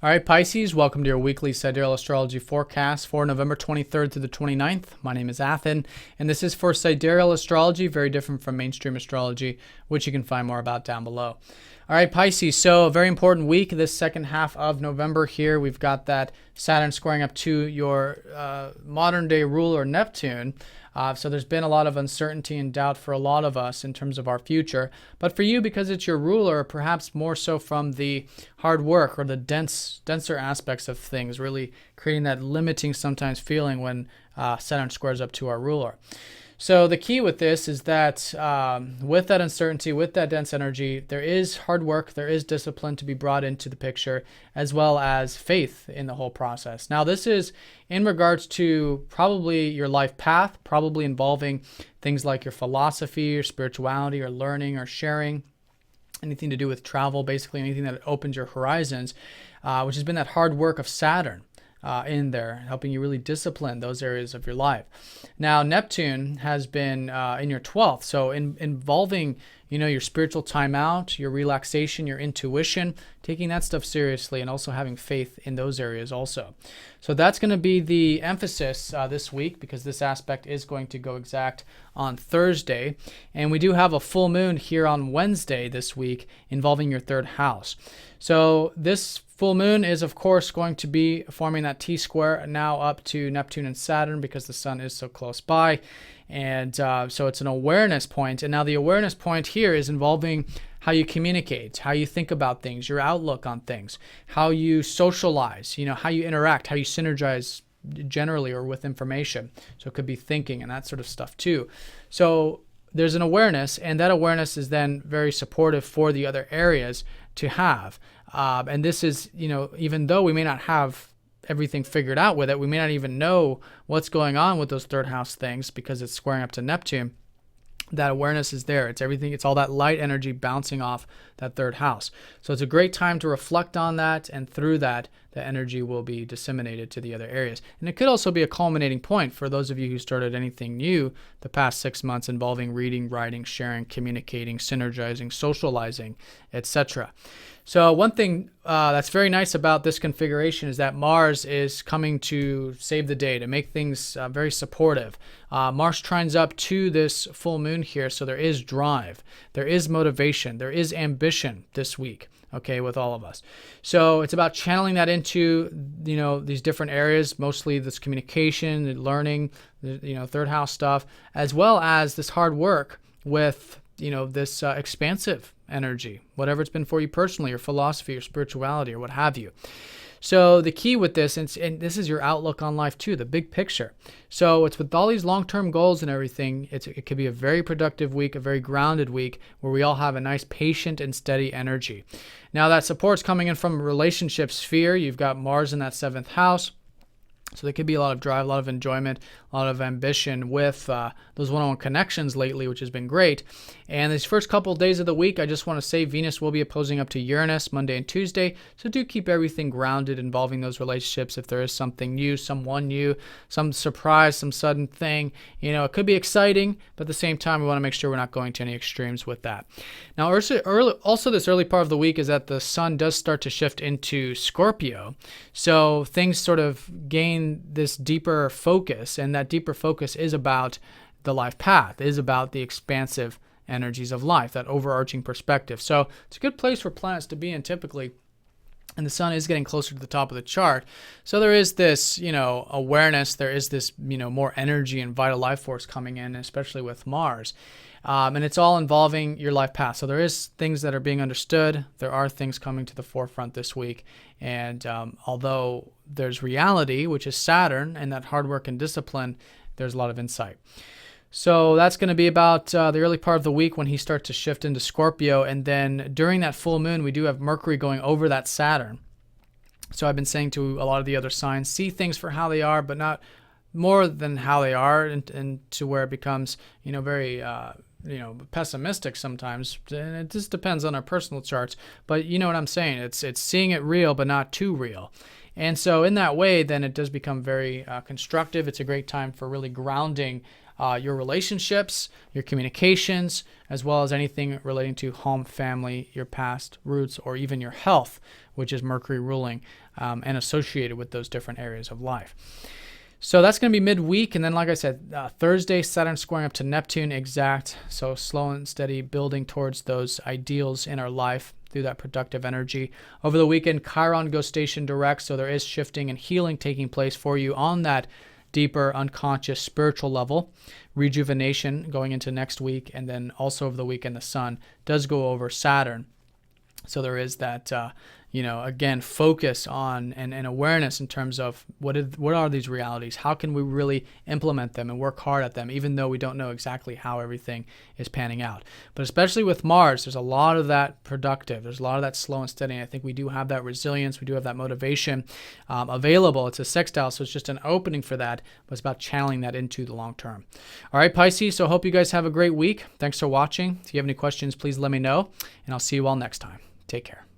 All right, Pisces, welcome to your weekly Sidereal Astrology forecast for November 23rd through the 29th. My name is Athen, and this is for Sidereal Astrology, very different from mainstream astrology, which you can find more about down below. All right, Pisces, so a very important week, this second half of November here. We've got that Saturn squaring up to your modern-day ruler, Neptune. So there's been a lot of uncertainty and doubt for a lot of us in terms of our future. But for you, because it's your ruler, perhaps more so from the hard work or the denser aspects of things, really creating that limiting sometimes feeling when Saturn squares up to our ruler. So the key with this is that with that uncertainty, with that dense energy, there is hard work, there is discipline to be brought into the picture, as well as faith in the whole process. Now, this is in regards to probably your life path, probably involving things like your philosophy, your spirituality, or learning or sharing, anything to do with travel, basically anything that opens your horizons, which has been that hard work of Saturn. In there, helping you really discipline those areas of your life. Now, Neptune has been in your 12th, so involving, your spiritual timeout, your relaxation, your intuition, taking that stuff seriously, and also having faith in those areas also. So that's going to be the emphasis this week, because this aspect is going to go exact on Thursday. And we do have a full moon here on Wednesday this week involving your third house. So this full moon is, of course, going to be forming that T-square now up to Neptune and Saturn because the sun is so close by. And so it's an awareness point. And now the awareness point here is involving how you communicate, how you think about things, your outlook on things, how you socialize, how you interact, how you synergize generally or with information. So it could be thinking and that sort of stuff too. So there's an awareness, and that awareness is then very supportive for the other areas to have. And this is, even though we may not have everything figured out with it, we may not even know what's going on with those third house things because it's squaring up to Neptune. That awareness is there. It's everything. It's all that light energy bouncing off that third house. So it's a great time to reflect on that, and through that, the energy will be disseminated to the other areas. And it could also be a culminating point for those of you who started anything new the past 6 months involving reading, writing, sharing, communicating, synergizing, socializing, etc. So one thing that's very nice about this configuration is that Mars is coming to save the day, to make things very supportive. Mars trines up to this full moon here, so there is drive, there is motivation, there is ambition this week, okay, with all of us. So it's about channeling that into, these different areas, mostly this communication, the learning, third house stuff, as well as this hard work with, this expansive energy, whatever it's been for you personally, your philosophy, your spirituality, or what have you. So the key with this, and this is your outlook on life too, the big picture. So it's with all these long-term goals and everything, it could be a very productive week, a very grounded week, where we all have a nice patient and steady energy. Now that support's coming in from a relationship sphere. You've got Mars in that 7th house. So there could be a lot of drive, a lot of enjoyment, a lot of ambition with those one-on-one connections lately, which has been great. And these first couple of days of the week, I just want to say Venus will be opposing up to Uranus Monday and Tuesday. So do keep everything grounded involving those relationships. If there is something new, someone new, some surprise, some sudden thing, it could be exciting, but at the same time, we want to make sure we're not going to any extremes with that. Now, also this early part of the week is that the sun does start to shift into Scorpio. So things sort of gain this deeper focus, and that deeper focus is about the life path, is about the expansive energies of life, that overarching perspective. So it's a good place for planets to be in typically, and the sun is getting closer to the top of the chart. So there is this, awareness, there is this, more energy and vital life force coming in, especially with Mars. And it's all involving your life path. So there is things that are being understood. There are things coming to the forefront this week. And although there's reality, which is Saturn, and that hard work and discipline, there's a lot of insight. So that's going to be about the early part of the week when he starts to shift into Scorpio. And then during that full moon, we do have Mercury going over that Saturn. So I've been saying to a lot of the other signs, see things for how they are, but not more than how they are, and to where it becomes, very pessimistic sometimes. And it just depends on our personal charts. But you know what I'm saying? It's seeing it real, but not too real. And so in that way, then it does become very constructive. It's a great time for really grounding your relationships, your communications, as well as anything relating to home, family, your past roots, or even your health, which is Mercury ruling and associated with those different areas of life. So that's going to be midweek. And then, like I said, Thursday, Saturn squaring up to Neptune exact. So slow and steady building towards those ideals in our life through that productive energy. Over the weekend, Chiron goes station direct. So there is shifting and healing taking place for you on that deeper, unconscious, spiritual level. Rejuvenation going into next week. And then also over the weekend, the sun does go over Saturn. So there is that, again, focus on and awareness in terms of what are these realities? How can we really implement them and work hard at them, even though we don't know exactly how everything is panning out? But especially with Mars, there's a lot of that productive. There's a lot of that slow and steady. And I think we do have that resilience. We do have that motivation available. It's a sextile, so it's just an opening for that. But it's about channeling that into the long term. All right, Pisces, so hope you guys have a great week. Thanks for watching. If you have any questions, please let me know. And I'll see you all next time. Take care.